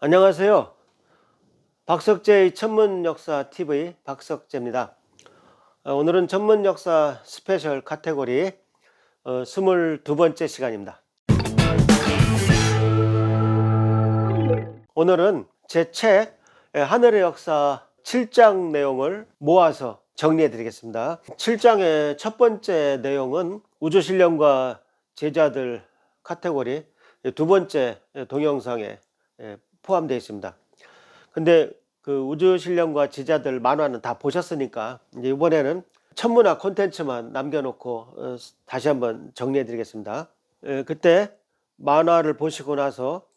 안녕하세요. 박석재의 천문역사 TV 박석재입니다. 오늘은 천문역사 스페셜 카테고리 22번째 시간입니다. 오늘은 제 책 하늘의 역사 7장 내용을 모아서 정리해 드리겠습니다. 7장의 첫 번째 내용은 우주신령과 제자들 카테고리 두 번째 동영상에 포함되어 있습니다. 근데 그 우주신령과 제자들 만화는 다 보셨으니까 이제 이번에는 천문학 콘텐츠만 남겨놓고 다시 한번 정리해 드리겠습니다. 그때 만화를 보시고 나서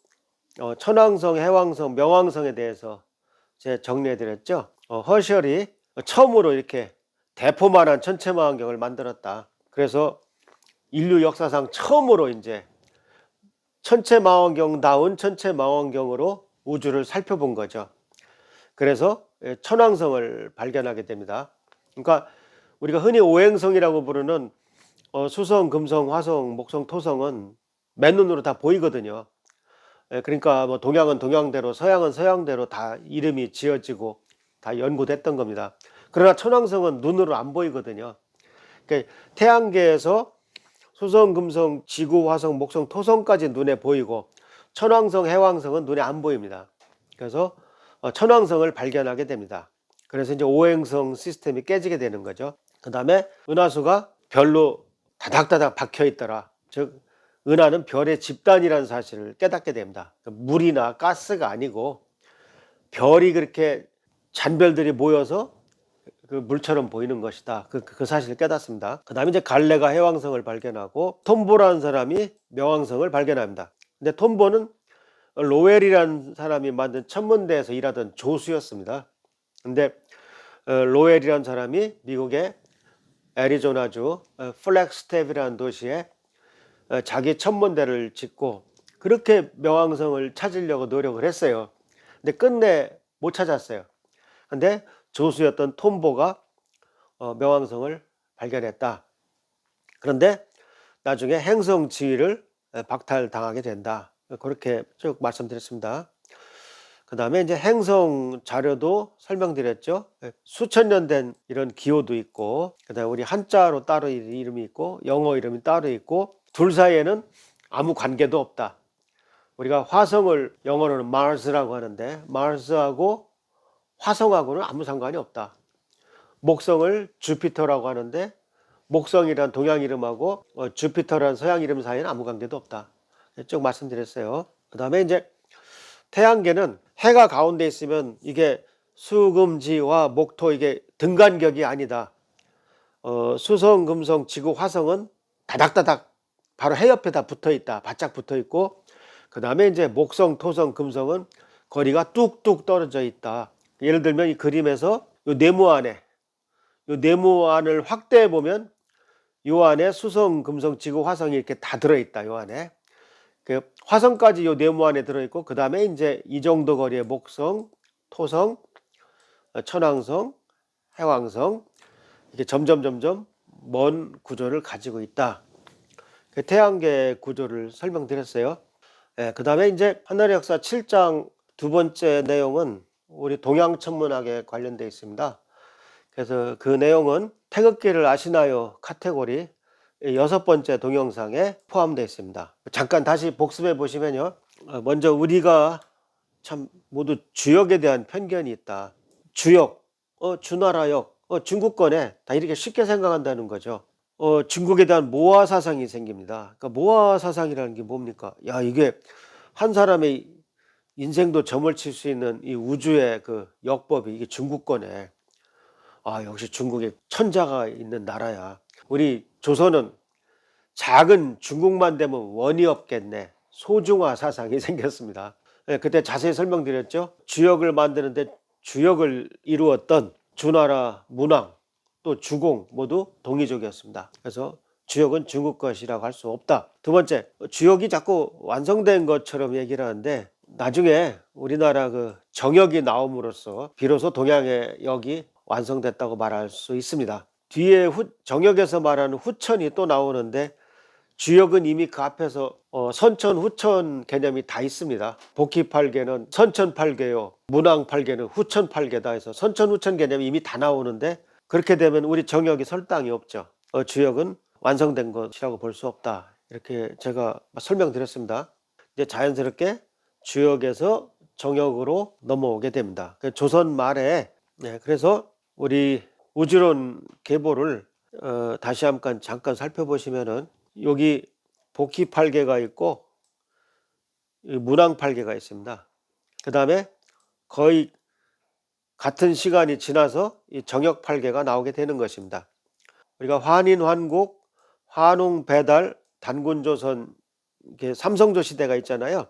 천왕성, 해왕성, 명왕성에 대해서 제가 정리해 드렸죠. 허셜이 처음으로 이렇게 대포만한 천체망원경을 만들었다. 그래서 인류 역사상 처음으로 이제 천체망원경다운 천체망원경으로 우주를 살펴본 거죠. 그래서 천왕성을 발견하게 됩니다. 그러니까 우리가 흔히 오행성이라고 부르는 수성, 금성, 화성, 목성, 토성은 맨눈으로 다 보이거든요. 그러니까 뭐 동양은 동양대로, 서양은 서양대로 다 이름이 지어지고 다 연구됐던 겁니다. 그러나 천왕성은 눈으로 안 보이거든요. 그러니까 태양계에서 수성, 금성, 지구, 화성, 목성, 토성까지 눈에 보이고 천왕성, 해왕성은 눈에 안 보입니다. 그래서 천왕성을 발견하게 됩니다. 그래서 이제 오행성 시스템이 깨지게 되는 거죠. 그 다음에 은하수가 별로 다닥다닥 박혀 있더라. 즉 은하는 별의 집단이라는 사실을 깨닫게 됩니다. 물이나 가스가 아니고 별이 그렇게 잔별들이 모여서 그 물처럼 보이는 것이다. 그 사실을 깨닫습니다. 그 다음에 이제 갈레가 해왕성을 발견하고 톰보라는 사람이 명왕성을 발견합니다. 근데 톰보는 로웰이라는 사람이 만든 천문대에서 일하던 조수였습니다. 근데 로웰이라는 사람이 미국의 애리조나주 플렉스텝이라는 도시에 자기 천문대를 짓고 그렇게 명왕성을 찾으려고 노력을 했어요. 근데 끝내 못 찾았어요. 근데 조수였던 톰보가 명왕성을 발견했다. 그런데 나중에 행성 지위를 박탈당하게 된다. 그렇게 쭉 말씀드렸습니다. 그 다음에 이제 행성 자료도 설명드렸죠. 수천 년 된 이런 기호도 있고, 그 다음에 우리 한자로 따로 이름이 있고, 영어 이름이 따로 있고, 둘 사이에는 아무 관계도 없다. 우리가 화성을 영어로는 Mars라고 하는데, Mars하고 화성하고는 아무 상관이 없다. 목성을 주피터라고 하는데, 목성이란 동양 이름하고 주피터라는 서양 이름 사이에는 아무 관계도 없다. 쭉 말씀드렸어요. 그 다음에 이제 태양계는 해가 가운데 있으면 이게 수금지와 목토 이게 등간격이 아니다. 수성, 금성, 지구, 화성은 다닥다닥 바로 해 옆에 다 붙어 있다. 바짝 붙어 있고 그 다음에 이제 목성, 토성, 금성은 거리가 뚝뚝 떨어져 있다. 예를 들면 이 그림에서 요 네모안을 확대해 보면 요 안에 수성, 금성, 지구, 화성이 이렇게 다 들어있다. 요 안에 그 화성까지 요 네모 안에 들어있고 그 다음에 이제 이 정도 거리의 목성, 토성, 천왕성, 해왕성 이게 점점 먼 구조를 가지고 있다. 그 태양계 구조를 설명드렸어요. 그 다음에 이제 하늘의 역사 7장 두 번째 내용은 우리 동양 천문학에 관련되어 있습니다. 그래서 그 내용은 태극기를 아시나요 카테고리 6번째 동영상에 포함되어 있습니다. 잠깐 다시 복습해 보시면요. 먼저 우리가 참 모두 주역에 대한 편견이 있다. 주역, 주나라역, 중국권에 다 이렇게 쉽게 생각한다는 거죠. 중국에 대한 모화 사상이 생깁니다. 그러니까 모화 사상이라는 게 뭡니까? 야, 이게 한 사람의 인생도 점을 칠 수 있는 이 우주의 그 역법이 이게 중국권에 역시 중국에 천자가 있는 나라야. 우리 조선은 작은 중국만 되면 원이 없겠네. 소중화 사상이 생겼습니다. 그때 자세히 설명드렸죠. 주역을 만드는데 주역을 이루었던 주나라, 문왕, 또 주공 모두 동이족이었습니다. 그래서 주역은 중국 것이라고 할 수 없다. 두 번째, 주역이 자꾸 완성된 것처럼 얘기를 하는데 나중에 우리나라 그 정역이 나옴으로써 비로소 동양의 역이 완성됐다고 말할 수 있습니다. 뒤에 정역에서 말하는 후천이 또 나오는데 주역은 이미 그 앞에서 선천, 후천 개념이 다 있습니다. 복희팔계는 선천팔계요, 문왕팔계는 후천팔계다 해서 선천, 후천 개념이 이미 다 나오는데 그렇게 되면 우리 정역이 설당이 없죠. 주역은 완성된 것이라고 볼 수 없다. 이렇게 제가 설명드렸습니다. 이제 자연스럽게 주역에서 정역으로 넘어오게 됩니다. 조선 말에 그래서 우리 우주론 계보를 다시 한번 잠깐 살펴보시면은 여기 복희팔계가 있고 문왕팔계가 있습니다. 그 다음에 거의 같은 시간이 지나서 이 정역팔계가 나오게 되는 것입니다. 우리가 환인, 환국, 환웅, 배달, 단군조선 이렇게 삼성조 시대가 있잖아요.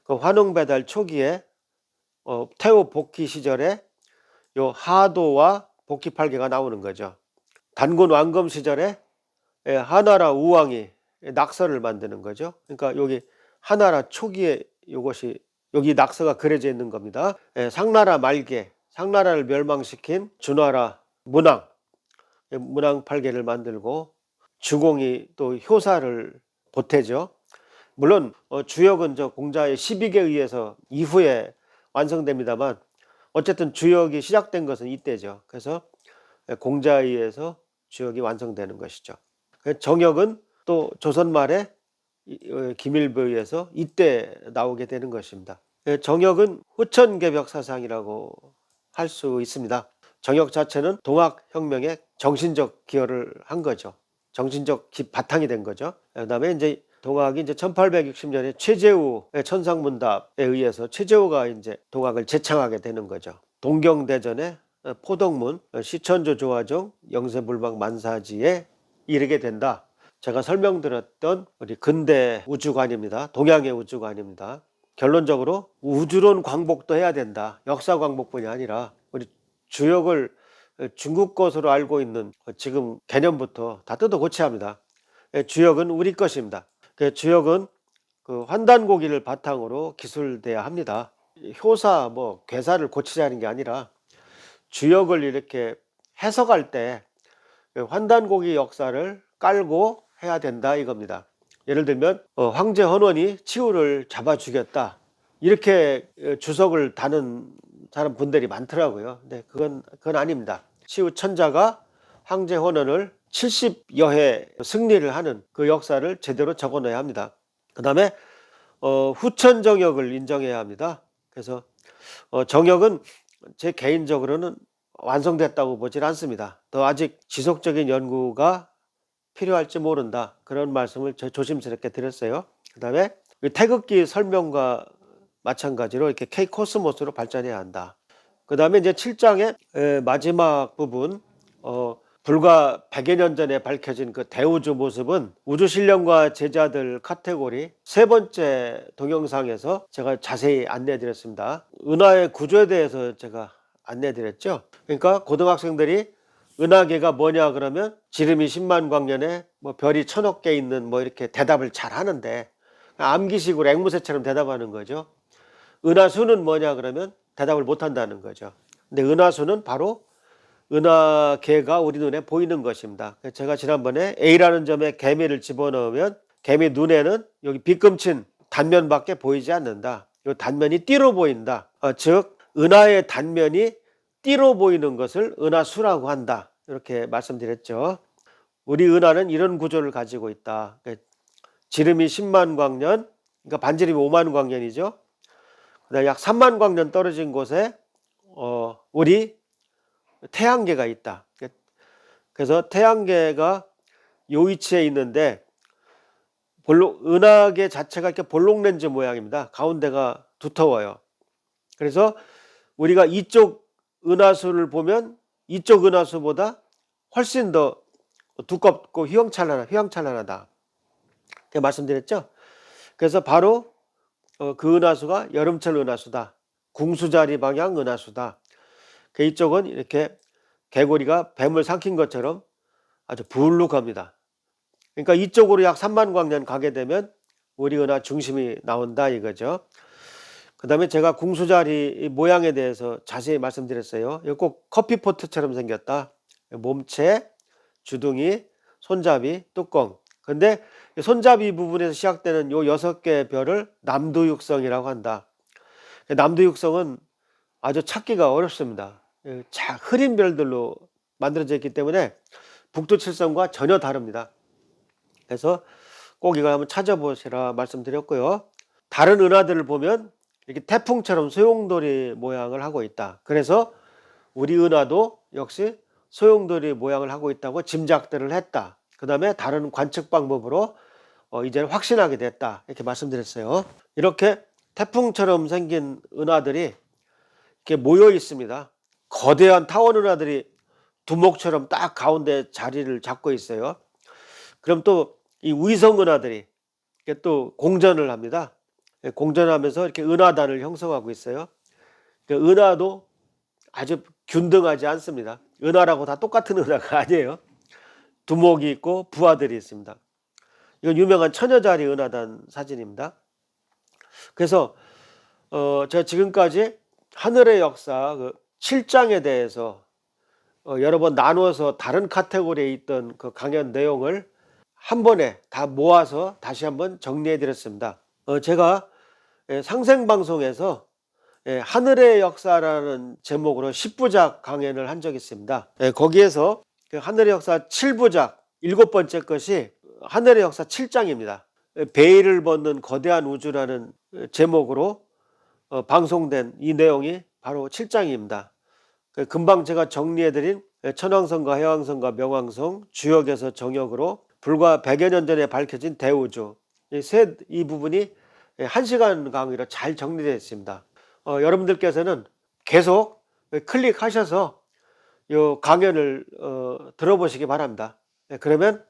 그 환웅 배달 초기에 태후 복희 시절에 요 하도와 복희팔계가 나오는 거죠. 단군 왕검 시절에 하나라 우왕이 낙서를 만드는 거죠. 그러니까 여기 하나라 초기에 이것이 여기 낙서가 그려져 있는 겁니다. 상나라 말기에 상나라를 멸망시킨 주나라 문왕, 문왕팔계를 만들고 주공이 또 효사를 보태죠. 물론 주역은 저 공자의 12개에 의해서 이후에 완성됩니다만 어쨌든 주역이 시작된 것은 이때죠. 그래서 공자에 의해서 주역이 완성되는 것이죠. 정역은 또 조선 말에 김일부에 의해서 이때 나오게 되는 것입니다. 정역은 후천개벽 사상이라고 할 수 있습니다. 정역 자체는 동학혁명에 정신적 기여를 한 거죠. 정신적 바탕이 된 거죠. 그 다음에 이제 동학이 이제 1860년에 최재우의 천상문답에 의해서 최재우가 이제 동학을 재창하게 되는 거죠. 동경대전의 포덕문, 시천조 조화종, 영세불망 만사지에 이르게 된다. 제가 설명드렸던 우리 근대 우주관입니다. 동양의 우주관입니다. 결론적으로 우주론 광복도 해야 된다. 역사 광복뿐이 아니라 우리 주역을 중국 것으로 알고 있는 지금 개념부터 다 뜯어 고쳐야 합니다. 주역은 우리 것입니다. 주역은 그 환단고기를 바탕으로 기술돼야 합니다. 효사 괴사를 고치자는 게 아니라 주역을 이렇게 해석할 때 환단고기 역사를 깔고 해야 된다 이겁니다. 예를 들면 황제 헌원이 치우를 잡아 죽였다 이렇게 주석을 다는 사람 분들이 많더라고요. 근데 그건 아닙니다. 치우 천자가 황제 헌원을 70여 회 승리를 하는 그 역사를 제대로 적어 놓아야 합니다. 그 다음에 후천 정역을 인정해야 합니다. 그래서 정역은 제 개인적으로는 완성됐다고 보질 않습니다. 더 아직 지속적인 연구가 필요할지 모른다. 그런 말씀을 조심스럽게 드렸어요. 그 다음에 태극기 설명과 마찬가지로 이렇게 K코스모스로 발전해야 한다. 그 다음에 이제 7장의 마지막 부분, 불과 100여 년 전에 밝혀진 그 대우주 모습은 우주신령과 제자들 카테고리 세 번째 동영상에서 제가 자세히 안내해 드렸습니다. 은하의 구조에 대해서 제가 안내해 드렸죠. 그러니까 고등학생들이 은하계가 뭐냐 그러면 지름이 10만 광년에 별이 1000억 개 있는 이렇게 대답을 잘 하는데 암기식으로 앵무새처럼 대답하는 거죠. 은하수는 뭐냐 그러면 대답을 못 한다는 거죠. 근데 은하수는 바로 은하계가 우리 눈에 보이는 것입니다. 제가 지난번에 A라는 점에 개미를 집어넣으면 개미 눈에는 여기 빗금친 단면밖에 보이지 않는다. 이 단면이 띠로 보인다. 즉 은하의 단면이 띠로 보이는 것을 은하수라고 한다. 이렇게 말씀드렸죠. 우리 은하는 이런 구조를 가지고 있다. 지름이 10만 광년, 그러니까 반지름이 5만 광년이죠. 그다음에 약 3만 광년 떨어진 곳에 우리 태양계가 있다. 그래서 태양계가 요 위치에 있는데 은하계 자체가 이렇게 볼록 렌즈 모양입니다. 가운데가 두터워요. 그래서 우리가 이쪽 은하수를 보면 이쪽 은하수보다 훨씬 더 두껍고 휘황찬란하다. 제가 말씀드렸죠. 그래서 바로 그 은하수가 여름철 은하수다. 궁수자리 방향 은하수다. 이쪽은 이렇게 개구리가 뱀을 삼킨 것처럼 아주 불룩합니다. 그러니까 이쪽으로 약 3만 광년 가게 되면 우리 은하 중심이 나온다 이거죠. 그 다음에 제가 궁수자리 모양에 대해서 자세히 말씀드렸어요. 이거 꼭 커피포트처럼 생겼다. 몸체, 주둥이, 손잡이, 뚜껑. 근데 손잡이 부분에서 시작되는 요 6개의 별을 남두육성이라고 한다. 남두육성은 아주 찾기가 어렵습니다. 흐린 별들로 만들어져 있기 때문에 북두칠성과 전혀 다릅니다. 그래서 꼭 이걸 한번 찾아보시라 말씀드렸고요. 다른 은하들을 보면 이렇게 태풍처럼 소용돌이 모양을 하고 있다. 그래서 우리 은하도 역시 소용돌이 모양을 하고 있다고 짐작들을 했다. 그 다음에 다른 관측 방법으로 이제는 확신하게 됐다. 이렇게 말씀드렸어요. 이렇게 태풍처럼 생긴 은하들이 이렇게 모여 있습니다. 거대한 타원 은하들이 두목처럼 딱 가운데 자리를 잡고 있어요. 그럼 또 이 위성 은하들이 또 공전을 합니다. 공전하면서 이렇게 은하단을 형성하고 있어요. 은하도 아주 균등하지 않습니다. 은하라고 다 똑같은 은하가 아니에요. 두목이 있고 부하들이 있습니다. 이건 유명한 처녀자리 은하단 사진입니다. 그래서 제가 지금까지 하늘의 역사 7장에 대해서 여러 번 나누어서 다른 카테고리에 있던 그 강연 내용을 한 번에 다 모아서 다시 한번 정리해 드렸습니다. 제가 상생방송에서 하늘의 역사라는 제목으로 10부작 강연을 한 적이 있습니다. 거기에서 그 하늘의 역사 7부작 7번째 것이 하늘의 역사 7장입니다. 베일을 벗는 거대한 우주라는 제목으로 방송된 이 내용이 바로 7장입니다. 금방 제가 정리해드린 천왕성과 해왕성과 명왕성, 주역에서 정역으로 불과 100여 년 전에 밝혀진 대우주, 이 부분이 1시간 강의로 잘 정리되어 있습니다. 여러분들께서는 계속 클릭하셔서 이 강연을 들어보시기 바랍니다. 그러면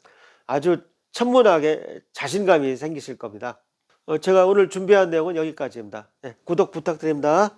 아주 천문학에 자신감이 생기실 겁니다. 제가 오늘 준비한 내용은 여기까지입니다. 구독 부탁드립니다.